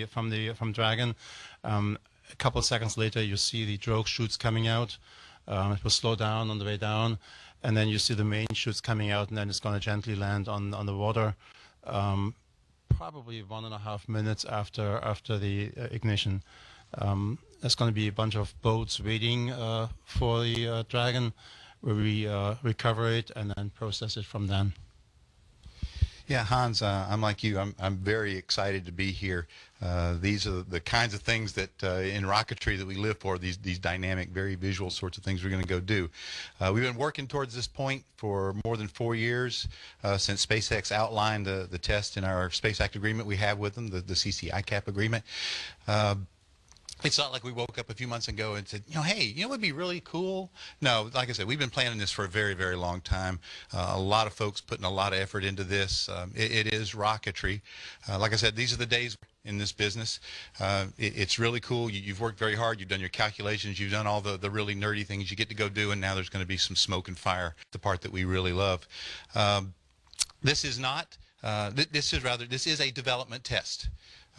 from Dragon. A couple of seconds later, you see the drogue chutes coming out. It will slow down on the way down, and then you see the main chutes coming out, and then it's going to gently land on the water, probably 1.5 minutes after the ignition. There's going to be a bunch of boats waiting for the Dragon, where we recover it and then process it from then. Yeah, Hans, I'm like you. I'm very excited to be here. These are the kinds of things that in rocketry that we live for. These dynamic, very visual sorts of things we're going to go do. We've been working towards this point for more than 4 years since SpaceX outlined the test in our Space Act agreement we have with them, the CCICAP agreement. It's not like we woke up a few months ago and said, hey, what would be really cool? No, like I said, we've been planning this for a very, very long time. A lot of folks putting a lot of effort into this. It is rocketry. Like I said, these are the days in this business. It's really cool. You've worked very hard. You've done your calculations. You've done all the really nerdy things you get to go do, and now there's going to be some smoke and fire, the part that we really love. This is not, this is a development test.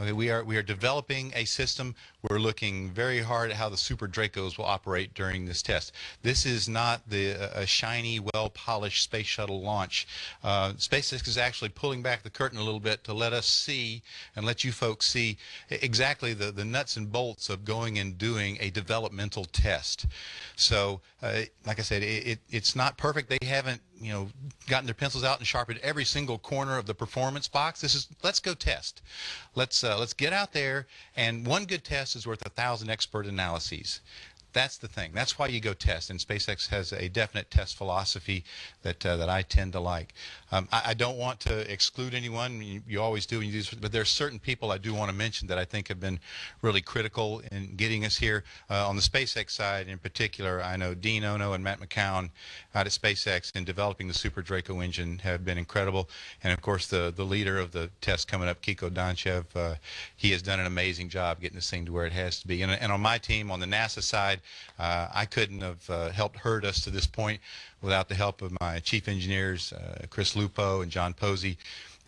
Okay, we are developing a system. We're looking very hard at how the SuperDracos will operate during this test. This is not a shiny, well-polished space shuttle launch. SpaceX is actually pulling back the curtain a little bit to let us see and let you folks see exactly the nuts and bolts of going and doing a developmental test. So, like I said, it's not perfect. They haven't gotten their pencils out and sharpened every single corner of the performance box. This is, let's go test. Let's get out there, and one good test is worth 1,000 expert analyses. That's the thing. That's why you go test, and SpaceX has a definite test philosophy that I tend to like. I don't want to exclude anyone. You always do when you do this, but there are certain people I do want to mention that I think have been really critical in getting us here. On the SpaceX side in particular, I know Dean Ono and Matt McCown out at SpaceX in developing the SuperDraco engine have been incredible. And of course, the leader of the test coming up, Kiko Donchev, he has done an amazing job getting this thing to where it has to be. And on my team, on the NASA side, I couldn't have helped herd us to this point without the help of my chief engineers, Chris Lupo and John Posey,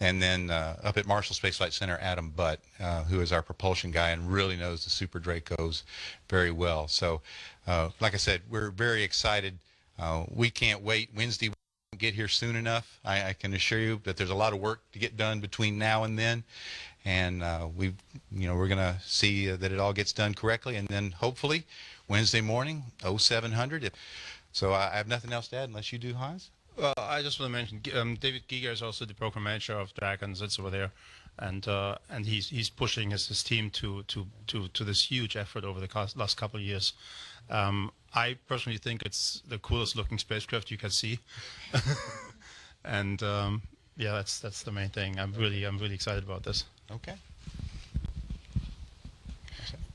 and then up at Marshall Space Flight Center, Adam Butt, who is our propulsion guy and really knows the SuperDracos very well. So, like I said, we're very excited. We can't wait. Wednesday won't get here soon enough. I can assure you that there's a lot of work to get done between now and then. And we're going to see that it all gets done correctly, and then hopefully Wednesday morning, 0700. So I have nothing else to add unless you do, Hans. Well, I just want to mention David Giger is also the program manager of Dragon. That's over there, and he's pushing his team to this huge effort over the last couple of years. I personally think it's the coolest looking spacecraft you can see, and yeah, that's the main thing. I'm really excited about this. Okay.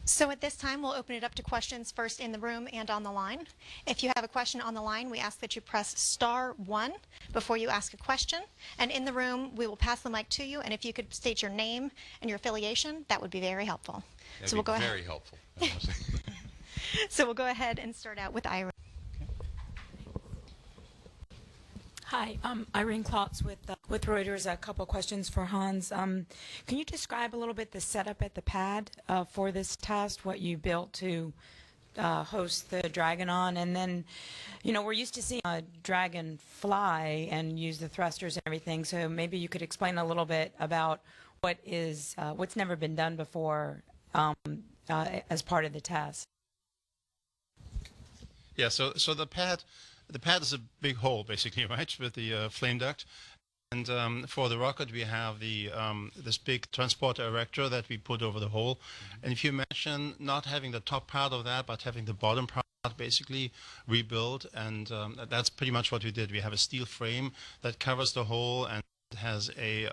So at this time, we'll open it up to questions first in the room and on the line. If you have a question on the line, we ask that you press *1 before you ask a question. And in the room, we will pass the mic to you. And if you could state your name and your affiliation, that would be very helpful. That'd be very helpful. So we'll go ahead and start out with Irene. Hi, Irene Klotz with Reuters. A couple questions for Hans. Can you describe a little bit the setup at the pad for this test, what you built to host the Dragon on? And then, we're used to seeing a Dragon fly and use the thrusters and everything, so maybe you could explain a little bit about what's never been done before as part of the test. Yeah, so the pad is a big hole, basically, right, with the flame duct. And for the rocket, we have this big transporter erector that we put over the hole. And if you imagine not having the top part of that, but having the bottom part basically rebuilt, and that's pretty much what we did. We have a steel frame that covers the hole and has a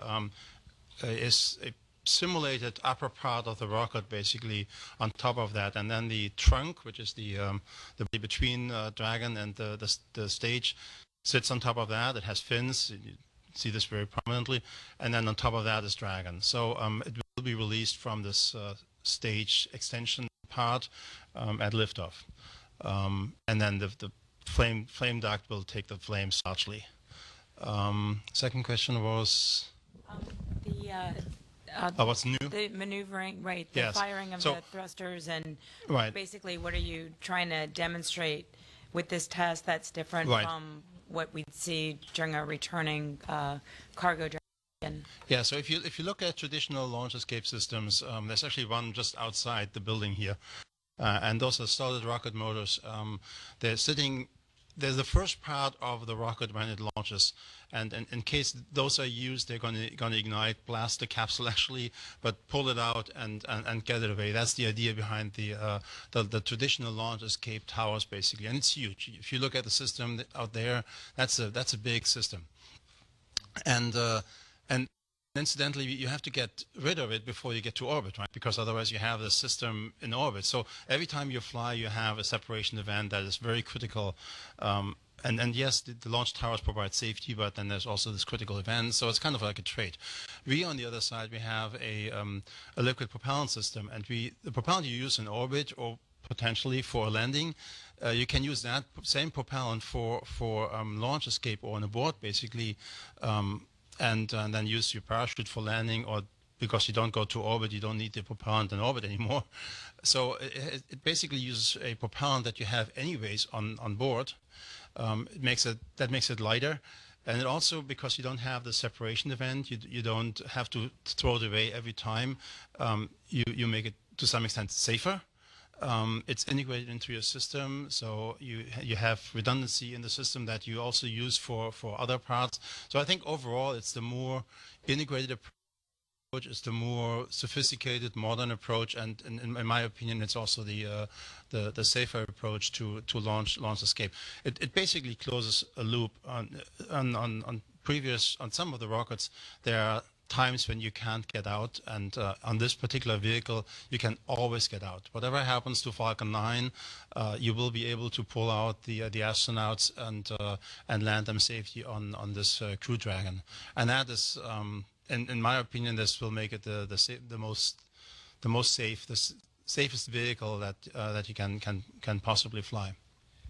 simulated upper part of the rocket basically on top of that, and then the trunk, which is the between Dragon and the stage, sits on top of that. It has fins. You see this very prominently, and then on top of that is Dragon. So it will be released from this stage extension part at liftoff, and then the flame duct will take the flames largely. Second question was What's new? The maneuvering, right, the Yes. firing of So- the thrusters, and Right. basically what are you trying to demonstrate with this test that's different Right. from what we'd see during a returning cargo dragon? Yeah, so if you look at traditional launch escape systems, there's actually one just outside the building here, and those are solid rocket motors. They're sitting. There's the first part of the rocket when it launches, and in case those are used, they're going to ignite, blast the capsule actually, but pull it out and get it away. That's the idea behind the traditional launch escape towers basically, and it's huge. If you look at the system out there, that's a big system, and incidentally, you have to get rid of it before you get to orbit, right? Because otherwise you have the system in orbit. So every time you fly, you have a separation event that is very critical. And yes, the launch towers provide safety, but then there's also this critical event. So it's kind of like a trade. We, on the other side, we have a liquid propellant system. And the propellant you use in orbit or potentially for a landing, you can use that same propellant for launch escape or an abort, basically. And then use your parachute for landing, or because you don't go to orbit, you don't need the propellant in orbit anymore. So it basically uses a propellant that you have anyways on board. That makes it lighter, and it also, because you don't have the separation event, you don't have to throw it away every time. You make it to some extent safer. It's integrated into your system, so you have redundancy in the system that you also use for other parts. So I think overall it's the more integrated approach, it's the more sophisticated, modern approach, and in my opinion, it's also the safer approach to launch escape. It basically closes a loop on some of the rockets. There are times when you can't get out, and on this particular vehicle you can always get out. Whatever happens to Falcon 9, you will be able to pull out the astronauts and land them safely on this Crew Dragon, and that is, in my opinion, this will make it the most safe, the safest vehicle that you can possibly fly.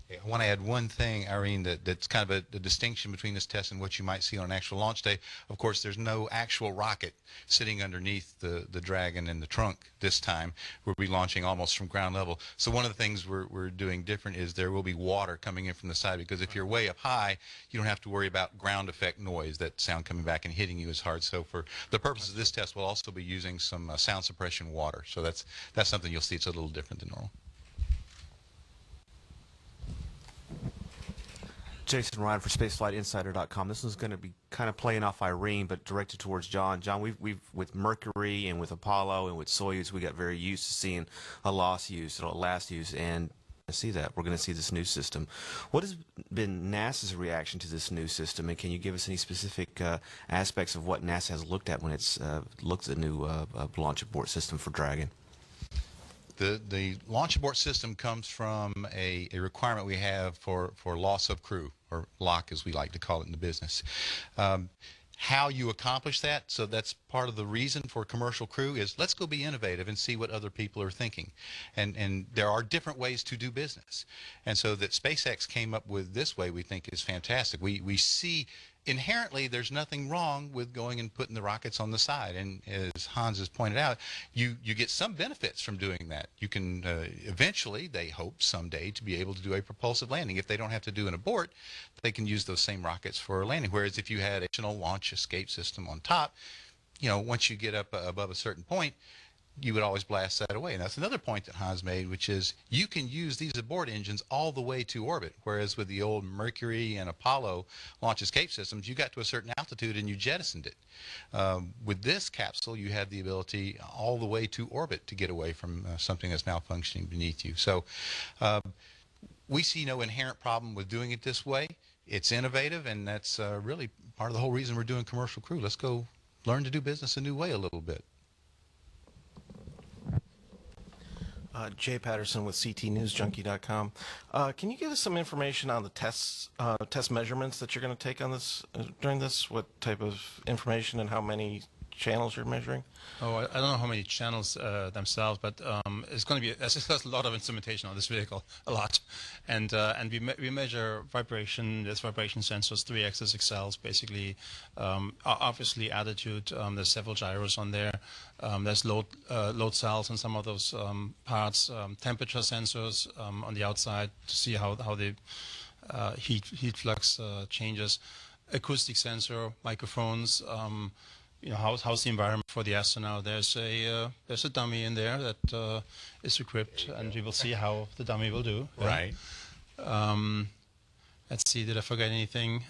I want to add one thing, Irene, that's kind of a distinction between this test and what you might see on an actual launch day. Of course, there's no actual rocket sitting underneath the Dragon in the trunk this time. We'll be launching almost from ground level. So one of the things we're doing different is there will be water coming in from the side, because if you're way up high, you don't have to worry about ground effect noise, that sound coming back and hitting you as hard. So for the purpose of this test, we'll also be using some sound suppression water. So that's something you'll see. It's a little different than normal. Jason Ryan for SpaceflightInsider.com. This is going to be kind of playing off Irene, but directed towards John. John, we've with Mercury and with Apollo and with Soyuz, we got very used to seeing a last use, and I see that we're going to see this new system. What has been NASA's reaction to this new system, and can you give us any specific aspects of what NASA has looked at when it's looked at the new launch abort system for Dragon? The launch abort system comes from a requirement we have for loss of crew, or LOC as we like to call it in the business. How you accomplish that, so that's part of the reason for commercial crew, is let's go be innovative and see what other people are thinking. And there are different ways to do business. And so that SpaceX came up with this way, we think is fantastic. We see inherently there's nothing wrong with going and putting the rockets on the side, and as Hans has pointed out, you get some benefits from doing that. You can eventually, they hope someday, to be able to do a propulsive landing. If they don't have to do an abort, they can use those same rockets for a landing. Whereas if you had a additional launch escape system on top, once you get up above a certain point, you would always blast that away. And that's another point that Hans made, which is you can use these abort engines all the way to orbit, whereas with the old Mercury and Apollo launch escape systems, you got to a certain altitude and you jettisoned it. With this capsule, you have the ability all the way to orbit to get away from something that's malfunctioning beneath you. So we see no inherent problem with doing it this way. It's innovative, and that's really part of the whole reason we're doing commercial crew. Let's go learn to do business a new way a little bit. Jay Patterson with CTNewsJunkie.com. Can you give us some information on the test measurements that you're going to take on this during this? What type of information and how many channels you're measuring? Oh, I don't know how many channels themselves, but it's going to be there's a lot of instrumentation on this vehicle, a lot, and we measure vibration. There's vibration sensors, 3-axis accels, basically, obviously attitude. There's several gyros on there. There's load cells in some of those parts. Temperature sensors on the outside to see how the heat flux changes. Acoustic sensor, microphones. How's the environment for the astronaut? There's a dummy in there that is equipped, and we will see how the dummy will do. Right. Let's see. Did I forget anything?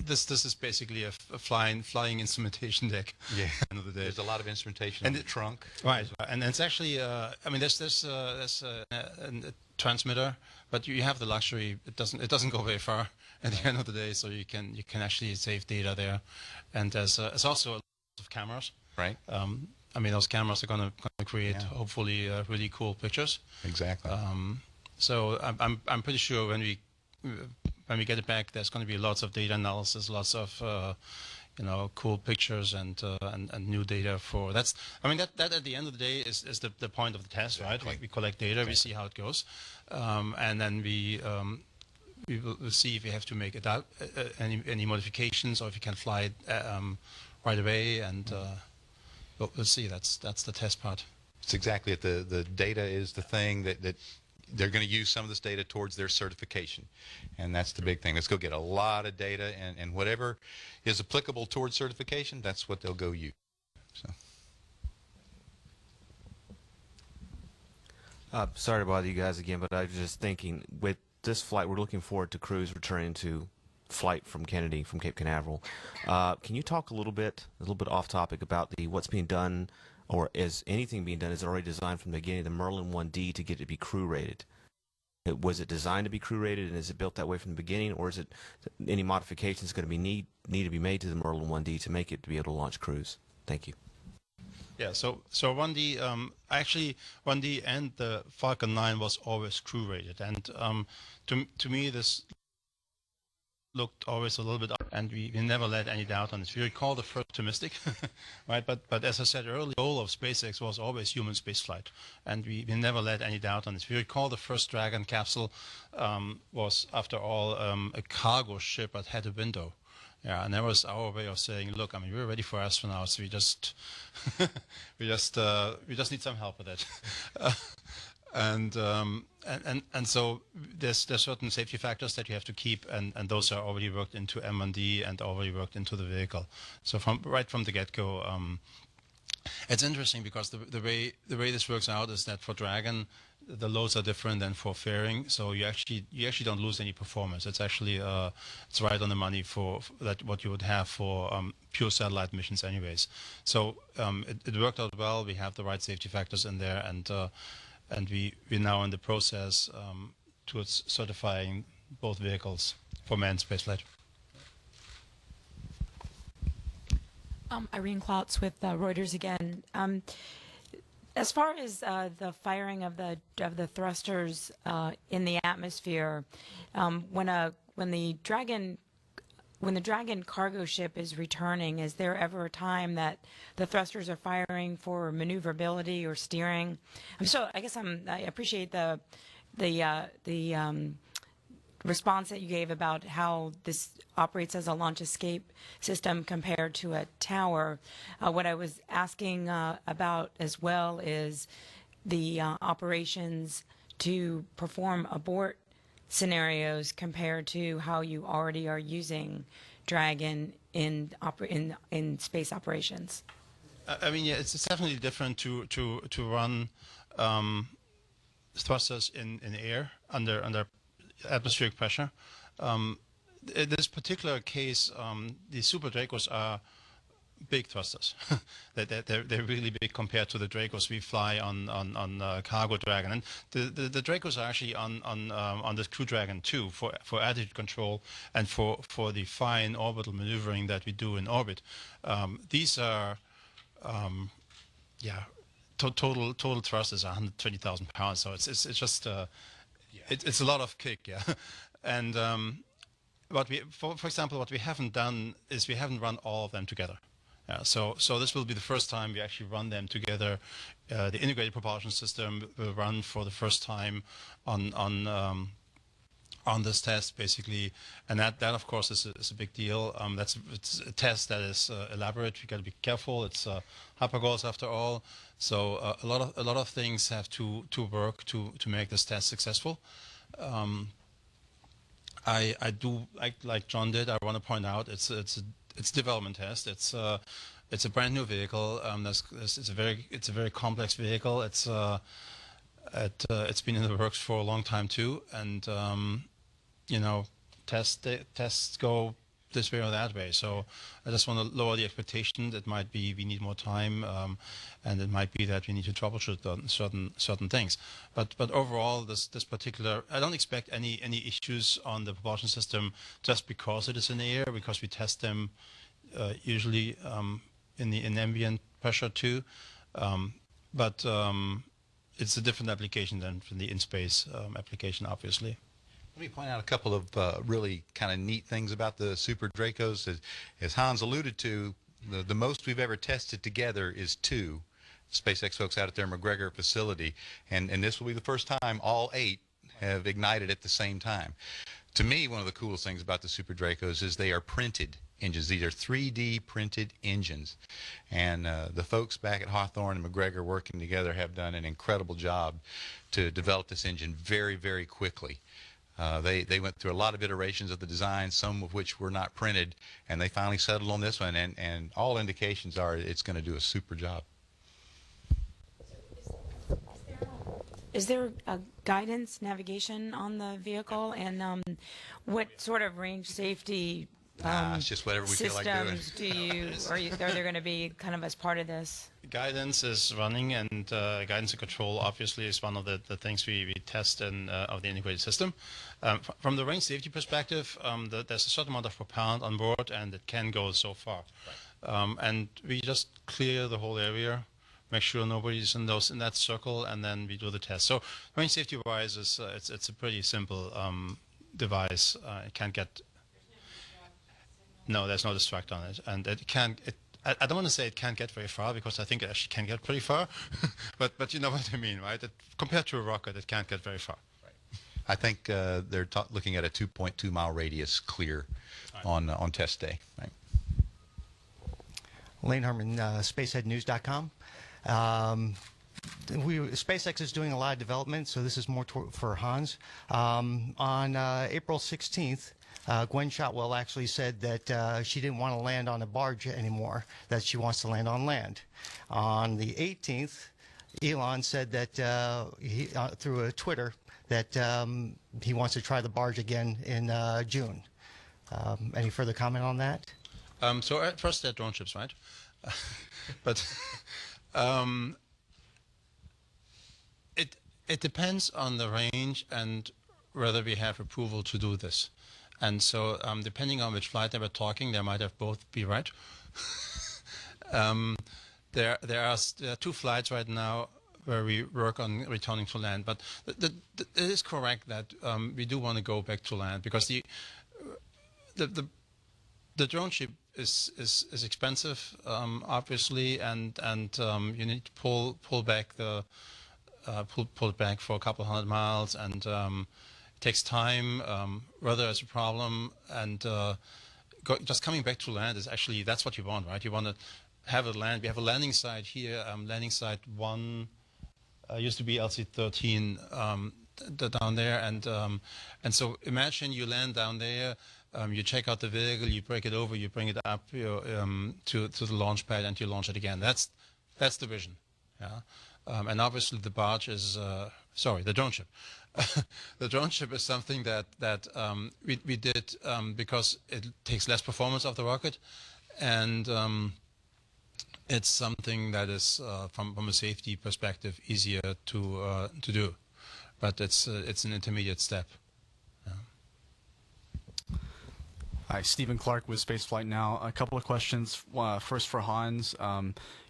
This is basically a flying instrumentation deck. Yeah. At the end of the day. There's a lot of instrumentation in the trunk. Right. And it's actually there's a transmitter, but you have the luxury. It doesn't go very far at the end of the day, so you can actually save data there. And there's also a lot of cameras. Right. Those cameras are going to create hopefully really cool pictures. Exactly. So I'm pretty sure when we get it back, there's going to be lots of data analysis, lots of cool pictures and new data for that at the end of the day is the point of the test, right? Like we collect data, we see how it goes, and then we will see if we have to make any modifications or if we can fly it right away, and we'll see. That's the test part. It's exactly it. The data is the thing that they're going to use some of this data towards their certification, and that's the big thing. Let's go get a lot of data, and whatever is applicable towards certification, that's what they'll go use. So. Sorry to bother you guys again, but I was just thinking, with this flight, we're looking forward to crews returning to flight from Kennedy, from Cape Canaveral. Can you talk a little bit off topic about what's being done, or is anything being done? Is it already designed from the beginning, the Merlin 1D, to get it to be crew rated? Was it designed to be crew rated, and is it built that way from the beginning, or is it any modifications going to be need to be made to the Merlin 1D to make it to be able to launch crews? Thank you. Yeah, so 1D, actually 1D and the Falcon 9 was always crew rated, and to me this looked always a little bit up, and we never let any doubt on it. If you recall the first optimistic, right? But as I said earlier, the goal of SpaceX was always human spaceflight, and we never let any doubt on it. If you recall, the first Dragon capsule was, after all, a cargo ship that had a window. Yeah, and that was our way of saying, look, we're ready for astronauts. We just we just need some help with it. And so there's certain safety factors that you have to keep, and those are already worked into M1D and already worked into the vehicle. So right from the get-go, it's interesting because the way this works out is that for Dragon, the loads are different than for fairing, so you actually don't lose any performance. It's actually it's right on the money for that what you would have for pure satellite missions, anyways. So it worked out well. We have the right safety factors in there, and we're now in the process towards certifying both vehicles for manned spaceflight. Irene Klotz with Reuters again. As far as the firing of the thrusters in the atmosphere, when the Dragon cargo ship is returning, is there ever a time that the thrusters are firing for maneuverability or steering? I appreciate the response that you gave about how this operates as a launch escape system compared to a tower. What I was asking about as well is the operations to perform abort scenarios compared to how you already are using Dragon in space operations. It's definitely different to run thrusters in air under atmospheric pressure. In this particular case, the SuperDracos are big thrusters. They're really big compared to the Dracos we fly on Cargo Dragon. And the Dracos are actually on the Crew Dragon too for attitude control and for the fine orbital maneuvering that we do in orbit. These are total thrust is 120,000 pounds. So it's just it's a lot of kick, yeah. And what we, for example, what we haven't done is we haven't run all of them together. So this will be the first time we actually run them together. The integrated propulsion system will run for the first time on this test, basically, and that of course is a big deal. It's a test that is elaborate. We got to be careful. It's hypergoals after all, so a lot of things have to work to make this test successful. I do like John did. I want to point out it's a development test. It's a brand new vehicle. It's a very complex vehicle. It's been in the works for a long time too, and tests go this way or that way. So I just want to lower the expectation. It might be we need more time, and it might be that we need to troubleshoot on certain things. But overall, this particular, I don't expect any issues on the propulsion system just because it is in the air, because we test them usually in ambient pressure too. But it's a different application than from the in-space application, obviously. Let me point out a couple of really kind of neat things about the SuperDracos. As Hans alluded to, the most we've ever tested together is 2 SpaceX folks out at their McGregor facility, and this will be the first time all 8 have ignited at the same time. To me, one of the coolest things about the SuperDracos is they are printed engines. These are 3D printed engines, and the folks back at Hawthorne and McGregor working together have done an incredible job to develop this engine very, very quickly. They went through a lot of iterations of the design, some of which were not printed, and they finally settled on this one, and all indications are it's going to do a super job. Is there a guidance navigation on the vehicle, and what sort of range safety It's just whatever we feel like doing. systems are there going to be kind of as part of this? Guidance is running, and guidance and control obviously is one of the things we test in of the integrated system. From the range safety perspective, there's a certain amount of propellant on board, and it can go so far. Right. And we just clear the whole area, make sure nobody's in that circle, and then we do the test. So range safety wise, it's a pretty simple device. It can't get. No, there's no distract on it, and it can't. I don't want to say it can't get very far, because I think it actually can get pretty far, but you know what I mean, right? Compared to a rocket, it can't get very far. Right. I think they're looking at a 2.2 mile radius clear on test day. Right. Lane Herman, SpaceheadNews.com. SpaceX is doing a lot of development, so this is more for Hans. On April 16th. Gwen Shotwell actually said that she didn't want to land on a barge anymore, that she wants to land on land. On the 18th, Elon said that through a Twitter that he wants to try the barge again in June. Any further comment on that? So at first they're drone ships, right? But it depends on the range and whether we have approval to do this. And so, depending on which flight they were talking, they might have both be right. There are 2 flights right now where we work on returning to land. But it is correct that we do want to go back to land, because the drone ship is expensive, obviously, and you need to pull back pull it back for a couple 100 miles, and it takes time. Weather is a problem, and just coming back to land is actually, that's what you want, right? You want to have a land. We have a landing site here, landing site 1, used to be LC-13 down there, and so imagine you land down there, you check out the vehicle, you break it over, you bring it up to the launch pad, and you launch it again. That's the vision, yeah. And obviously the barge is the drone ship. The drone ship is something that we did because it takes less performance of the rocket, and it's something that is from a safety perspective easier to do, but it's an intermediate step. Yeah. Hi, Stephen Clark with Spaceflight Now. A couple of questions. First for Hans.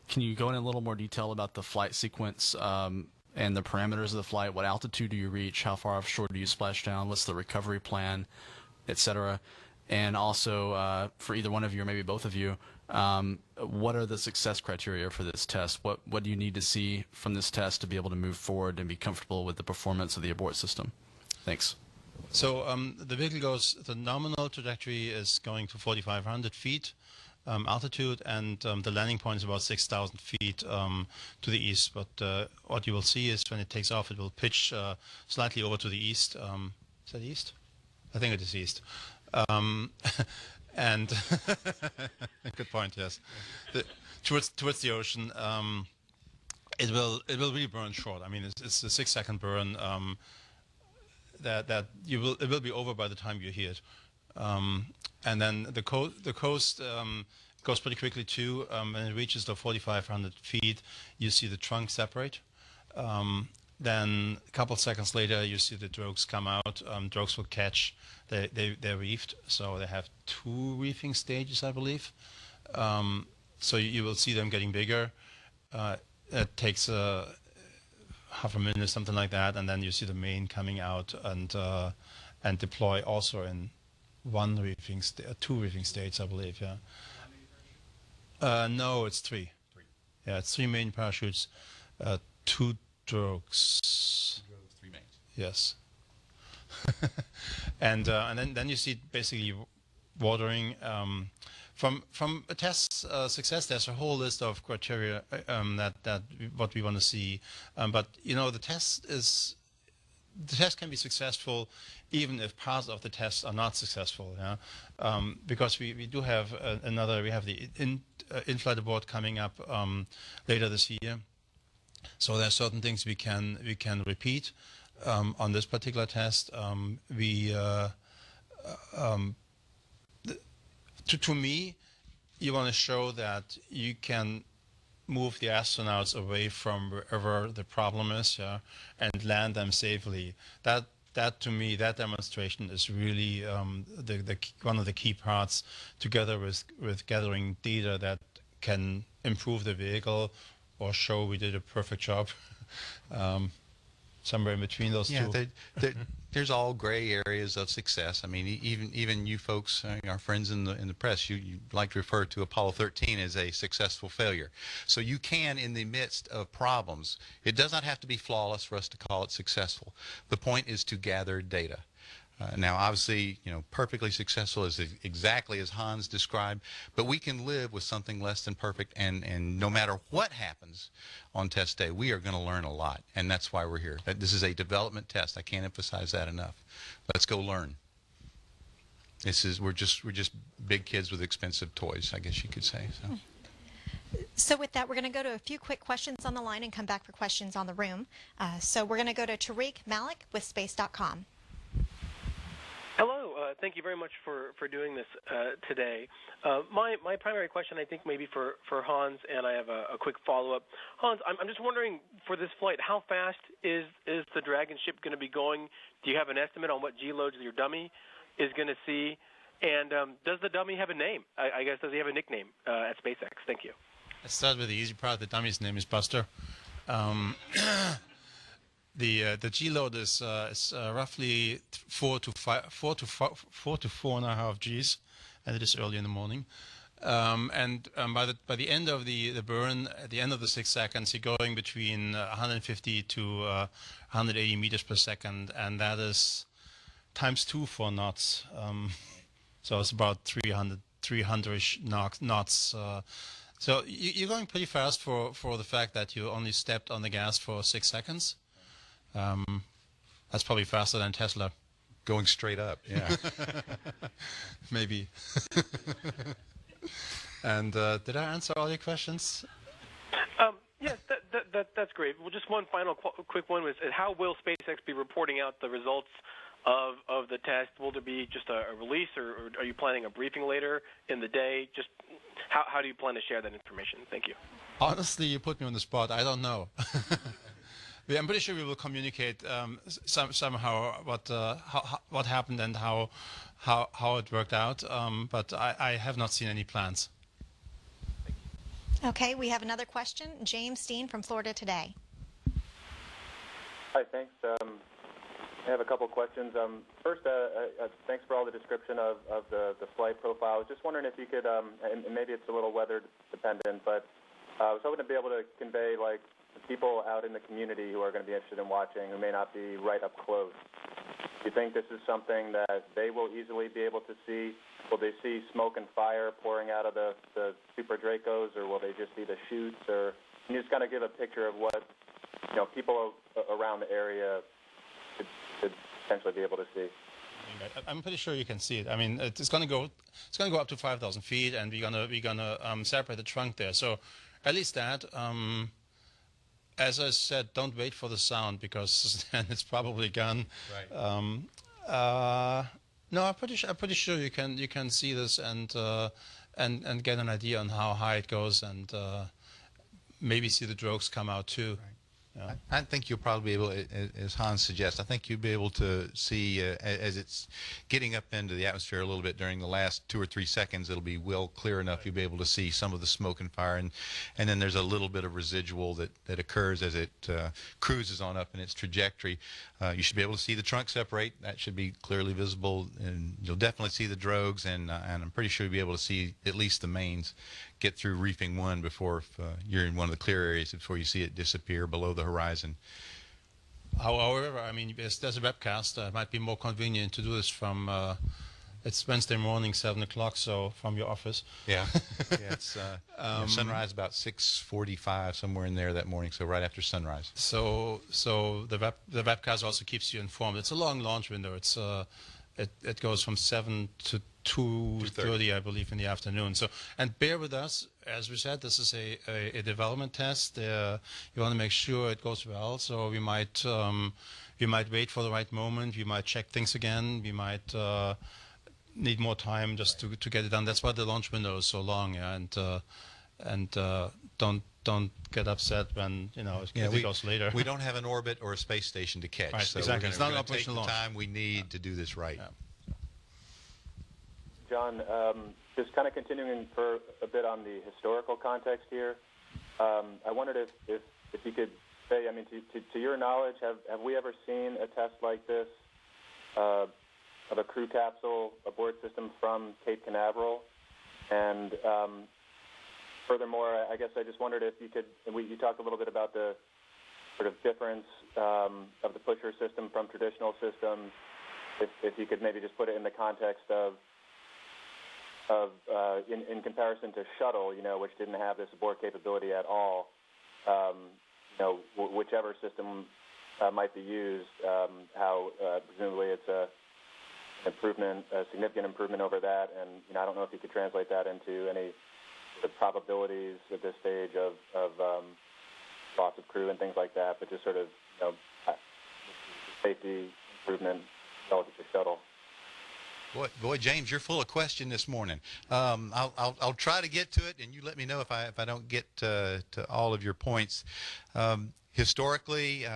Can you go in a little more detail about the flight sequence and the parameters of the flight? What altitude do you reach? How far offshore do you splash down? What's the recovery plan, etc.? And also, for either one of you or maybe both of you, What are the success criteria for this test? What do you need to see from this test to be able to move forward and be comfortable with the performance of the abort system? Thanks. So the vehicle the nominal trajectory is going to 4,500 feet altitude, and the landing point is about 6,000 feet to the east. But what you will see is when it takes off, it will pitch slightly over to the east. Is that east? I think it is east. And good point. Yes, towards the ocean. It will really burn short. I mean, it's a 6-second burn. That it will be over by the time you hear it, and then the coast goes pretty quickly too. When it reaches the 4,500 feet, you see the trunk separate. Then a couple seconds later, you see the drogues come out. Drogues will catch. They're reefed, so they have 2 reefing stages, I believe. So you will see them getting bigger. It takes half a minute, something like that, and then you see the main coming out and deploy also in 2 reefing states, I believe. Yeah. No, it's 3. Yeah, it's 3 main parachutes, 2 drogues. 3 mains. Yes. and then you see basically watering. From a test success, there's a whole list of criteria that what we want to see. But the test can be successful even if parts of the tests are not successful. Yeah, because we do have we have the in-flight abort coming up later this year. So there are certain things we can repeat on this particular test. To me, you want to show that you can move the astronauts away from wherever the problem is, yeah, and land them safely. That to me, that demonstration is really one of the key parts, together with gathering data that can improve the vehicle or show we did a perfect job. Somewhere in between those two. There's all gray areas of success. I mean, even you folks, our friends in the press, you like to refer to Apollo 13 as a successful failure. So you can, in the midst of problems, it does not have to be flawless for us to call it successful. The point is to gather data. Now, obviously, perfectly successful is exactly as Hans described, but we can live with something less than perfect, and no matter what happens on test day, we are going to learn a lot, and that's why we're here. This is a development test. I can't emphasize that enough. Let's go learn. We're just big kids with expensive toys, I guess you could say. So with that, we're going to go to a few quick questions on the line and come back for questions on the room. So we're going to go to Tariq Malik with Space.com. Hello. Thank you very much for doing this today. My primary question, I think, maybe for Hans, and I have a quick follow-up. Hans, I'm just wondering, for this flight, how fast is the Dragon ship going to be going? Do you have an estimate on what G-loads your dummy is going to see? And does the dummy have a name? I guess, does he have a nickname at SpaceX? Thank you. Let's start with the easy part. The dummy's name is Buster. The G load is roughly 4 to 4.5 Gs, and it is early in the morning. By the end of the burn, at the end of the 6 seconds, you're going between 150 to 180 meters per second, and that is times 2 for knots. So it's about 300-ish knots. So you're going pretty fast for the fact that you only stepped on the gas for 6 seconds. That's probably faster than Tesla. Going straight up, yeah. Maybe. And did I answer all your questions? Yes, that's great. Well, just one final quick one was, how will SpaceX be reporting out the results of the test? Will there be just a release, or are you planning a briefing later in the day? Just how do you plan to share that information? Thank you. Honestly, you put me on the spot. I don't know. I'm pretty sure we will communicate somehow what happened and how it worked out. But I have not seen any plans. Okay, we have another question. James Steen from Florida Today. Hi, thanks. I have a couple questions. First, thanks for all the description of the flight profile. I was just wondering if you could, and maybe it's a little weather dependent, but I was hoping to be able to convey, like, the people out in the community who are going to be interested in watching, who may not be right up close. Do you think this is something that they will easily be able to see? Will they see smoke and fire pouring out of the SuperDracos, or will they just see the chutes? Or can you just kind of give a picture of what, you know, people around the area could potentially be able to see? I'm pretty sure you can see it. I mean, it's going to go up to 5,000 feet, and we're gonna separate the trunk there. So at least that. As I said, don't wait for the sound, because then it's probably gone. Right. No, I'm pretty sure you can see this and get an idea on how high it goes, and maybe see the drogues come out too. Right. Yeah. I think you'll probably be able, as Hans suggests, I think you'll be able to see as it's getting up into the atmosphere a little bit during the last 2 or 3 seconds. It'll be well clear enough. You'll be able to see some of the smoke and fire, and then there's a little bit of residual that occurs as it cruises on up in its trajectory. You should be able to see the trunk separate. That should be clearly visible, and you'll definitely see the drogues, and I'm pretty sure you'll be able to see at least the mains get through reefing one before, if you're in one of the clear areas, before you see it disappear below the horizon. However, I mean, there's a webcast. It might be more convenient to do this from. It's Wednesday morning, 7 o'clock, so from your office. Yeah, yeah, it's sunrise about 6:45, somewhere in there that morning. So right after sunrise. So the webcast also keeps you informed. It's a long launch window. It's it goes from 7 to 2:30, I believe, in the afternoon. So, and bear with us, as we said, this is a development test. You want to make sure it goes well. So we might wait for the right moment. We might check things again. We might need more time just to get it done. That's why the launch window is so long. Yeah, and don't get upset when it goes later. We don't have an orbit or a space station to catch. Right, so exactly. We're going to take the time we need to do this right. Yeah. John, just kind of continuing for a bit on the historical context here, I wondered if you could say, I mean, to your knowledge, have we ever seen a test like this of a crew capsule abort system from Cape Canaveral? And furthermore, I guess I just wondered if you could, you talked a little bit about the sort of difference of the pusher system from traditional systems, if you could maybe just put it in the context of in comparison to shuttle, which didn't have this abort capability at all, whichever system might be used, how presumably it's a significant improvement over that, and I don't know if you could translate that into any the probabilities at this stage of loss of crew and things like that, but just sort of safety improvement relative to shuttle. Boy, James, you're full of question this morning. I'll try to get to it, and you let me know if I don't get to all of your points. Historically,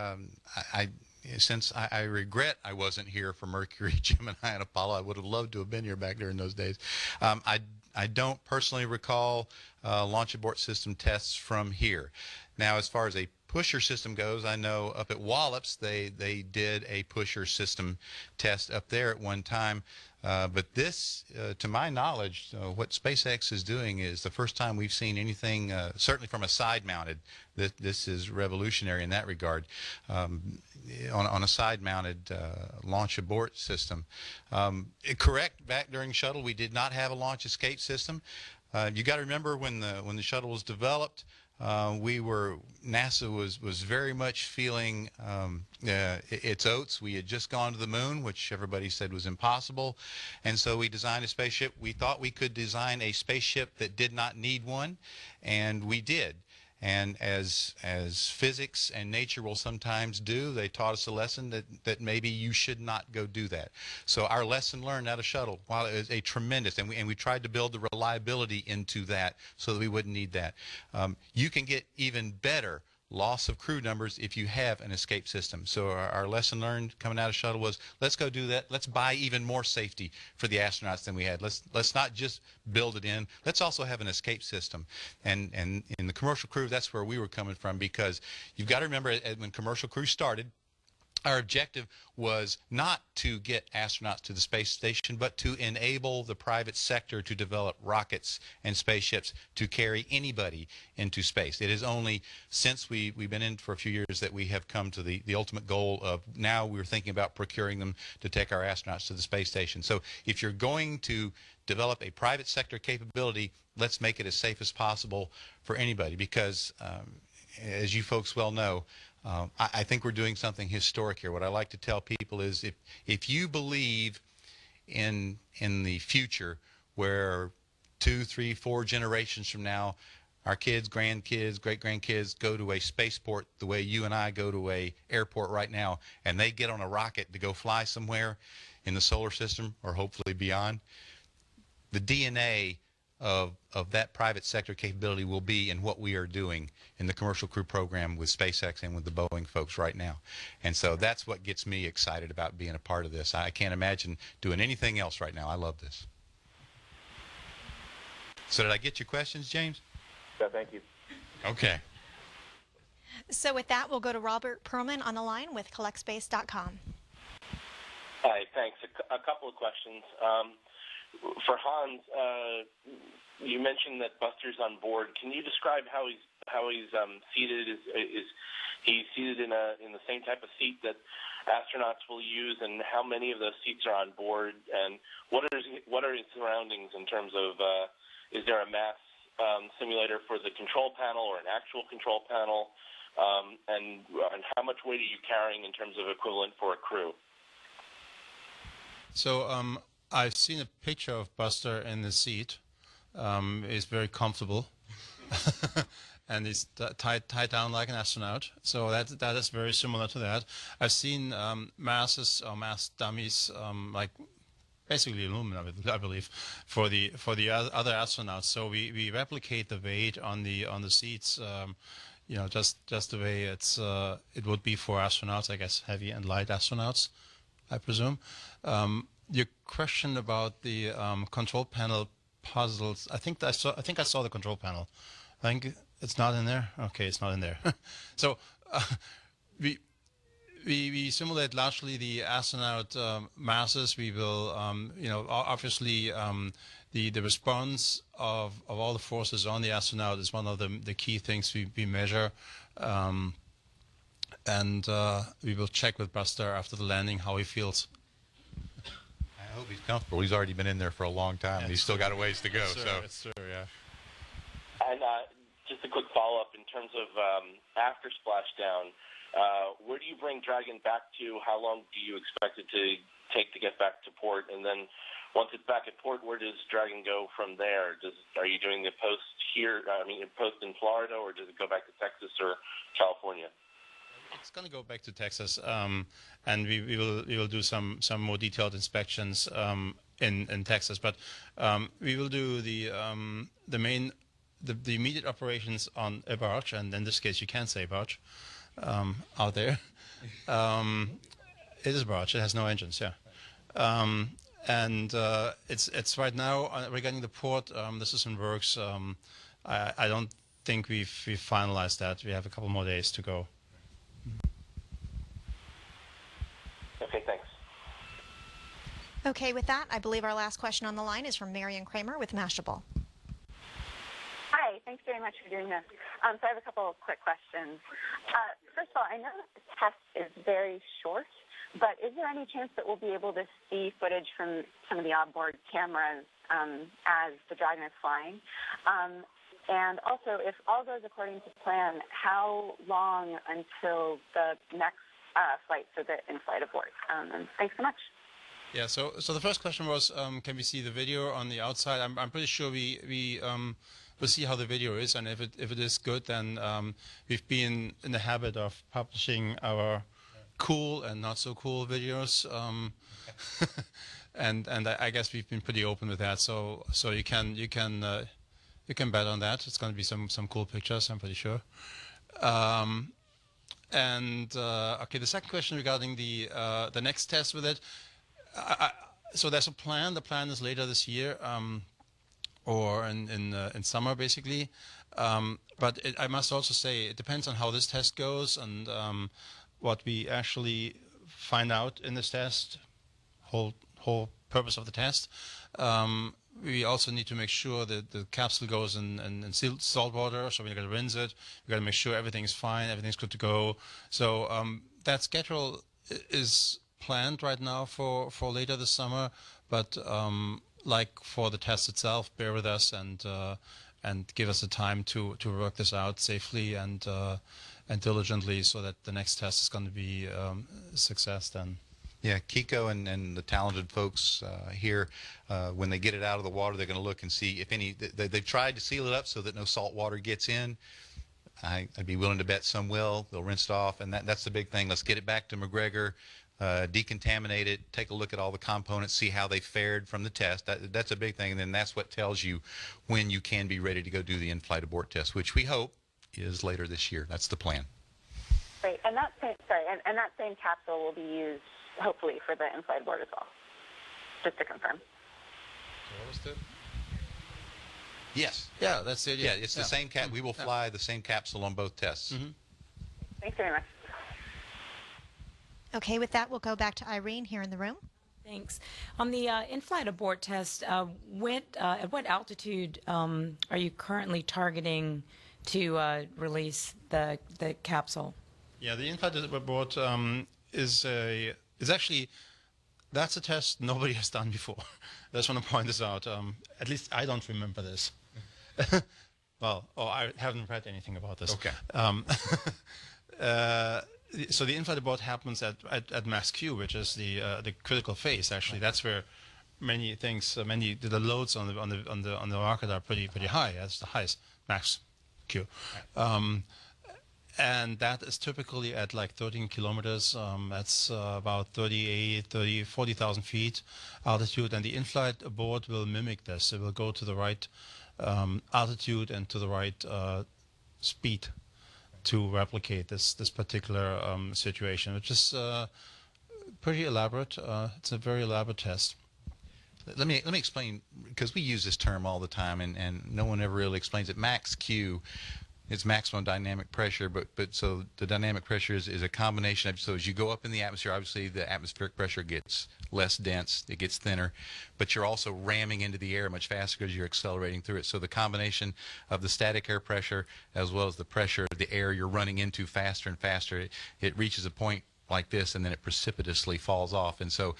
since I regret I wasn't here for Mercury, Gemini, and Apollo, I would have loved to have been here back during those days. I don't personally recall launch abort system tests from here. Now, as far as a pusher system goes, I know up at Wallops they did a pusher system test up there at one time. But this, to my knowledge, what SpaceX is doing is the first time we've seen anything, certainly from a side-mounted. This is revolutionary in that regard. On a side-mounted launch abort system. Correct, back during shuttle, we did not have a launch escape system. You got to remember when the shuttle was developed. NASA was very much feeling its oats. We had just gone to the moon, which everybody said was impossible, and so we designed a spaceship. We thought we could design a spaceship that did not need one, and we did. And as physics and nature will sometimes do, they taught us a lesson that maybe you should not go do that. So our lesson learned out of shuttle, while it was a tremendous, and we tried to build the reliability into that so that we wouldn't need that. You can get even better loss of crew numbers if you have an escape system. So our lesson learned coming out of shuttle was, let's go do that. Let's buy even more safety for the astronauts than we had. Let's not just build it in. Let's also have an escape system. And in the commercial crew, that's where we were coming from, because you've got to remember when commercial crew started, our objective was not to get astronauts to the space station, but to enable the private sector to develop rockets and spaceships to carry anybody into space. It is only since we've been in for a few years that we have come to the ultimate goal of now we're thinking about procuring them to take our astronauts to the space station. So if you're going to develop a private sector capability, let's make it as safe as possible for anybody, because as you folks well know, I think we're doing something historic here. What I like to tell people is if you believe in the future where 2, 3, 4 generations from now, our kids, grandkids, great-grandkids go to a spaceport the way you and I go to a airport right now, and they get on a rocket to go fly somewhere in the solar system or hopefully beyond, the DNA of that private sector capability will be in what we are doing in the Commercial Crew Program with SpaceX and with the Boeing folks right now. And so that's what gets me excited about being a part of this. I can't imagine doing anything else right now. I love this. So did I get your questions, James? Yeah, thank you. Okay. So with that, we'll go to Robert Perlman on the line with CollectSpace.com. Hi, thanks. A couple of questions. For Hans, you mentioned that Buster's on board. Can you describe how he's seated? Is he seated in the same type of seat that astronauts will use, and how many of those seats are on board? And what are his surroundings in terms of is there a mass simulator for the control panel or an actual control panel? And how much weight are you carrying in terms of equivalent for a crew? So I've seen a picture of Buster in the seat. He's very comfortable, and he's tied down like an astronaut. So that is very similar to that. I've seen masses or mass dummies, like basically aluminum, I believe, for the other astronauts. So we replicate the weight on the seats. You know, just the way it would be for astronauts, I guess, heavy and light astronauts, I presume. Your question about the control panel puzzles, I think I saw the control panel. I think it's not in there. Okay, it's not in there. So we simulate largely the astronaut masses. We will, you know, obviously the response of all the forces on the astronaut is one of the key things we measure. And we will check with Buster after the landing how he feels. I hope he's comfortable. He's already been in there for a long time, and he's still got a ways to go. It's true, yeah. And just a quick follow-up in terms of after splashdown, where do you bring Dragon back to? How long do you expect it to take to get back to port? And then once it's back at port, where does Dragon go from there? Are you doing the post here, post in Florida, or does it go back to Texas or California? It's going to go back to Texas, and we will do some more detailed inspections in Texas. But we will do the immediate operations on Abort, and in this case you can say Abort out there. It is Abort. It has no engines. Yeah. And it's right now regarding the port. This is in works. I don't think we've finalized that. We have a couple more days to go. Okay, thanks. Okay, with that, I believe our last question on the line is from Marion Kramer with Mashable. Hi, thanks very much for doing this. So I have a couple of quick questions. First of all, I know that the test is very short, but is there any chance that we'll be able to see footage from some of the onboard cameras as the Dragon is flying? And also, if all goes according to plan, how long until the next flight for the in-flight abort? Thanks so much. Yeah. So the first question was, can we see the video on the outside? I'm pretty sure we'll see how the video is, and if it is good, then we've been in the habit of publishing our cool and not so cool videos, and I guess we've been pretty open with that. So you can bet on that. It's going to be some cool pictures, I'm pretty sure. And okay, the second question regarding the next test with it. So there's a plan. The plan is later this year, or in summer, basically. But I must also say it depends on how this test goes and what we actually find out in this test, whole purpose of the test. We also need to make sure that the capsule goes in sealed salt water, so we're going to rinse it. We've got to make sure everything's fine, everything's good to go. So that schedule is planned right now for later this summer, but like for the test itself, bear with us and give us the time to work this out safely and diligently, so that the next test is going to be a success then. Yeah, Kiko and the talented folks here, when they get it out of the water, they're going to look and see if any. They've tried to seal it up so that no salt water gets in. I'd be willing to bet some will. They'll rinse it off, and that's the big thing. Let's get it back to McGregor, decontaminate it, take a look at all the components, see how they fared from the test. That's a big thing, and then that's what tells you when you can be ready to go do the in-flight abort test, which we hope is later this year. That's the plan. Great, and that same capsule will be used hopefully for the in-flight abort as well. Just to confirm. What was that? Yes. Yeah, that's it. Yeah, it's the same cap. We will fly the same capsule on both tests. Mm-hmm. Thanks very much. Okay, with that, we'll go back to Irene here in the room. Thanks. On the in-flight abort test, at what altitude are you currently targeting to release the capsule? Yeah, the in-flight abort is actually, that's a test nobody has done before. I just want to point this out. At least I don't remember this. Well, I haven't read anything about this. Okay. So the in-flight abort happens at max Q, which is the critical phase. Actually, that's where many things, the loads on the rocket are pretty high. That's the highest max Q. And that is typically at like 13 kilometers. That's about 40,000 feet altitude. And the in-flight abort will mimic this. It will go to the right altitude and to the right speed to replicate this particular situation, which is pretty elaborate. It's a very elaborate test. Let me explain, because we use this term all the time, and no one ever really explains it. Max Q. It's maximum dynamic pressure, but so the dynamic pressure is a combination of, so as you go up in the atmosphere, obviously the atmospheric pressure gets less dense, it gets thinner, but you're also ramming into the air much faster because you're accelerating through it. So the combination of the static air pressure as well as the pressure of the air you're running into faster and faster, it reaches a point like this, and then it precipitously falls off. And so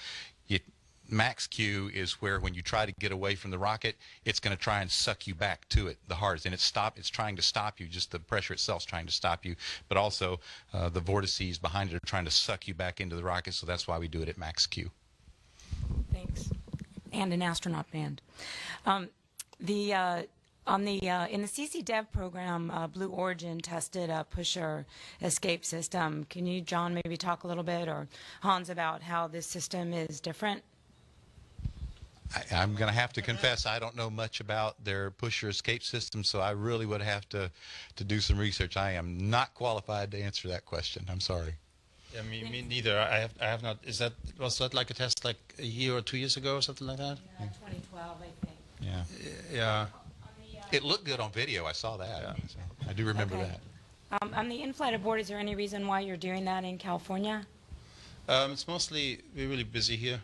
max Q is where when you try to get away from the rocket, it's going to try and suck you back to it the hardest, and it's trying to stop you. Just the pressure itself is trying to stop you, but also the vortices behind it are trying to suck you back into the rocket. So that's why we do it at max Q. Thanks. And an astronaut band. In the CC Dev program, Blue Origin tested a pusher escape system. Can you, John, maybe talk a little bit, or Hans, about how this system is different? I'm going to have to confess I don't know much about their pusher escape system, so I really would have to do some research. I am not qualified to answer that question. I'm sorry. Yeah, me neither. I have not. Was that like a test like a year or 2 years ago or something like that? Yeah, 2012, I think. Yeah. Yeah. It looked good on video. I saw that. Yeah. So I do remember that. On the in-flight abort, is there any reason why you're doing that in California? It's mostly we're really busy here.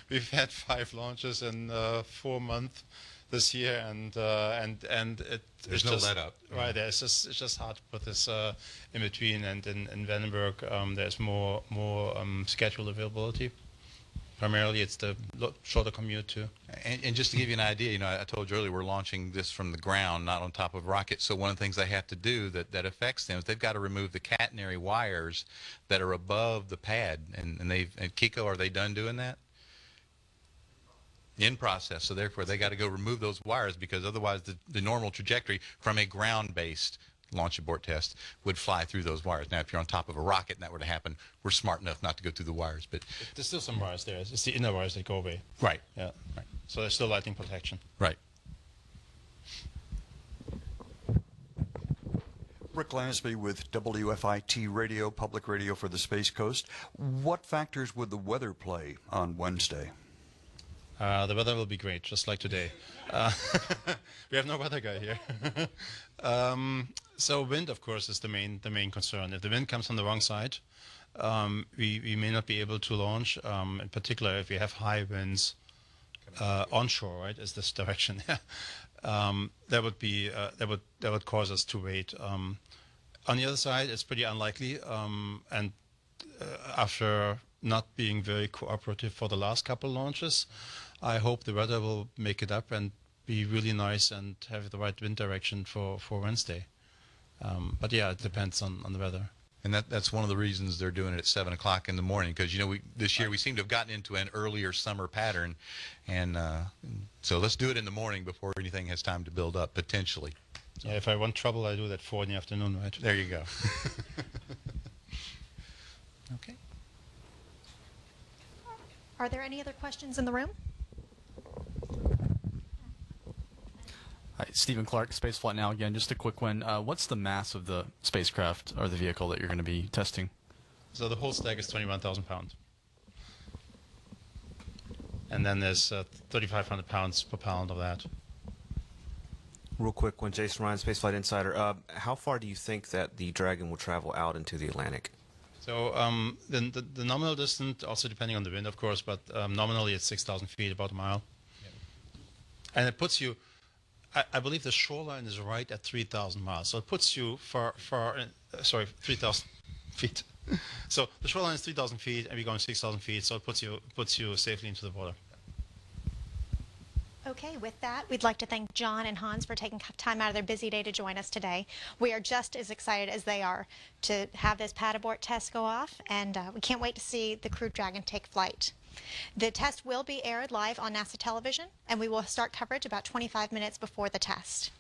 We've had 5 launches in 4 months this year, and there's no let up. Right, it's just hard to put this in between. And in Vandenberg, there's more schedule availability. Primarily, it's the shorter commute too. And just to give you an idea, I told you earlier we're launching this from the ground, not on top of rockets. So one of the things they have to do that affects them is they've got to remove the catenary wires that are above the pad. And Kiko, are they done doing that? In process. So therefore, they got to go remove those wires, because otherwise the normal trajectory from a ground-based launch abort test would fly through those wires. Now, if you're on top of a rocket and that were to happen, we're smart enough not to go through the wires. But there's still some wires there. It's the inner wires that go away. Right. Yeah. Right. So there's still lightning protection. Right. Rick Lansby with WFIT Radio, public radio for the Space Coast. What factors would the weather play on Wednesday? The weather will be great, just like today. We have no weather guy here. So wind, of course, is the main concern. If the wind comes from the wrong side, we may not be able to launch. In particular, if we have high winds onshore, right, is this direction? That would be that would cause us to wait. On the other side, it's pretty unlikely, and after not being very cooperative for the last couple launches, I hope the weather will make it up and be really nice and have the right wind direction for Wednesday. But yeah, it depends on the weather. And that's one of the reasons they're doing it at 7 o'clock in the morning, because, you know, this year we seem to have gotten into an earlier summer pattern, and so let's do it in the morning before anything has time to build up, potentially. So. Yeah, if I want trouble, I do that 4 in the afternoon, right? There you go. Okay. Are there any other questions in the room? Hi, Stephen Clark, Spaceflight Now again. Just a quick one. What's the mass of the spacecraft or the vehicle that you're going to be testing? So the whole stack is 21,000 pounds. And then there's 3,500 pounds per pound of that. Real quick one, Jason Ryan, Spaceflight Insider. How far do you think that the Dragon will travel out into the Atlantic? So the nominal distance, also depending on the wind, of course, but nominally it's 6,000 feet, about a mile. Yep. And it puts you, I believe the shoreline is right at 3,000 miles. So it puts you 3,000 feet. So the shoreline is 3,000 feet, and we're going 6,000 feet, so it puts you safely into the water. Okay, with that, we'd like to thank John and Hans for taking time out of their busy day to join us today. We are just as excited as they are to have this pad abort test go off, and we can't wait to see the Crew Dragon take flight. The test will be aired live on NASA television, and we will start coverage about 25 minutes before the test.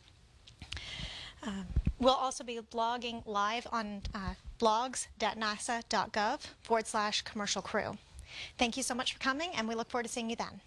We'll also be blogging live on blogs.nasa.gov/commercial crew. Thank you so much for coming, and we look forward to seeing you then.